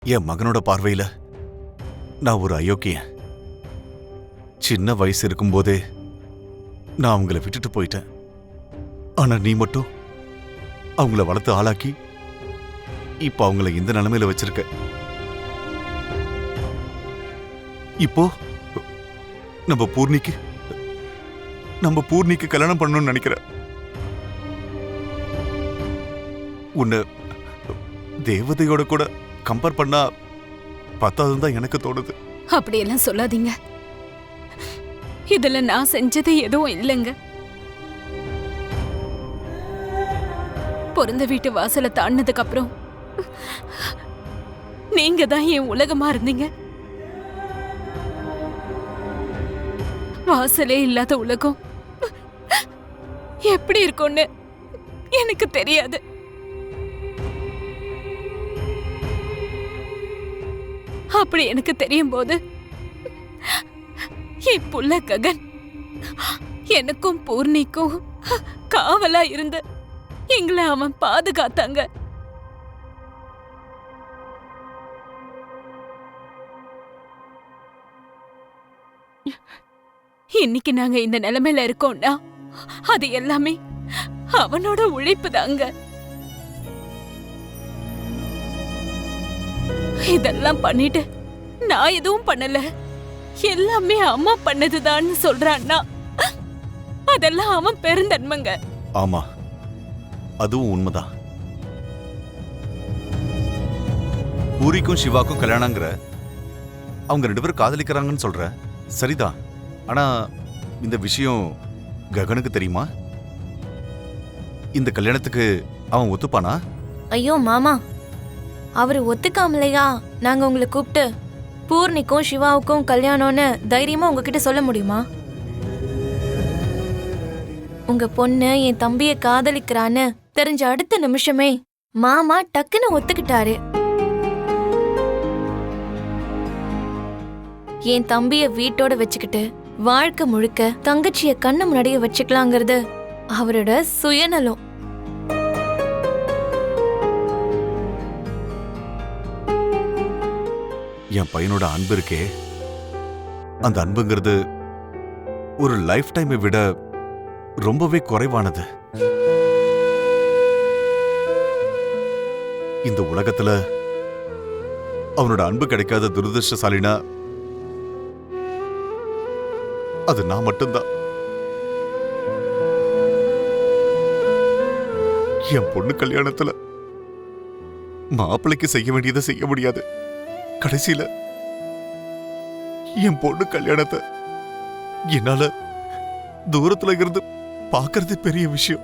என் மகனோட பார்வையில நான் ஒரு அயோக்கியன். சின்ன வயசு இருக்கும்போதே நான் அவங்கள விட்டுட்டு போயிட்டேன். ஆனா நீ மட்டும் அவங்கள வளர்த்து ஆளாக்கி இப்ப அவங்கள இந்த நிலைமையில வச்சிருக்க. இப்போ நம்ம பூர்ணிக்கு கல்யாணம் பண்ணணும்னு நினைக்கிறேன். உன்னை தேவதையோட கூட கம்பேர் பண்ணா பத்தாதுன்னு தான் எனக்கு தோணுது. அப்படியெல்லாம் சொல்லாதீங்க. இதுல நான் செஞ்சது எதுவும் இல்லைங்க. பிறந்த வீட்டு வாசலை தாண்டினதுக்கு அப்புறம் நீங்க தான் என் உலகமா இருந்தீங்க. வாசலே இல்லாத உலகம் எப்படி இருக்கும்னு எனக்கு தெரியாது. அப்படி எனக்கு தெரியும் போது என் புள்ள ககன் எனக்கும் பூர்ணிக்கும் காவலா இருந்து எங்களை அவன் பாதுகாத்தாங்க. இன்னைக்கு நாங்க இந்த நிலைமையில இருக்கோம்னா அது எல்லாமே அவனோட உழைப்பு தாங்க. இதெல்லாம் பண்ணிட்டு நான் எதுவும் பண்ணல, எல்லாமே அம்மா பண்ணதுதான்னு சொல்றான்னா அதெல்லாம் அவன் பெருந்தன்மைங்க. ஆமா, அதுவும் உண்மைதான். பூரிக்கும் சிவாக்கும் கல்யாணங்கிற, அவங்க 2 பேரும் காதலிக்கிறாங்கன்னு சொல்ற சரிதான். ஆனா இந்த விஷயம் ககனுக்கு தெரியுமா? இந்த கல்யாணத்துக்கு அவன் ஒத்துப்பானா? ஐயோ மாமா, அவரு ஒத்துக்காமலையா நாங்க உங்களை கூப்பிட்டு பூர்ணிக்கும் சிவாவுக்கும் கல்யாணம்னு தைரியமா உங்ககிட்ட சொல்ல முடியுமா? உங்க பொண்ணு என் தம்பிய காதலிக்கிறான்னு தெரிஞ்ச அடுத்த நிமிஷமே மாமா டக்குன்னு ஒத்துக்கிட்டாரு. என் தம்பிய வீட்டோட வச்சுக்கிட்டு வாழ்க்கை முழுக்க தங்கச்சிய கண்ணு முன்னாடியே வச்சுக்கலாங்கிறது அவரோட சுயநலம். என் பையனோட அன்பு இருக்கே, அந்த அன்புங்கிறது ஒரு லைஃப் டைமை விட ரொம்பவே குறைவானது. இந்த உலகத்துல அவனோட அன்பு கிடைக்காத துரதிர்ஷ்டசாலினா அது நான் மட்டும்தான். என் பொண்ணு கல்யாணத்துல மாப்பிள்ளைக்கு செய்ய வேண்டியதை செய்ய முடியாது. கடைசியில என் பொண்ணு கல்யாணத்தை என்னால தூரத்துல இருந்து பாக்குறது பெரிய விஷயம்.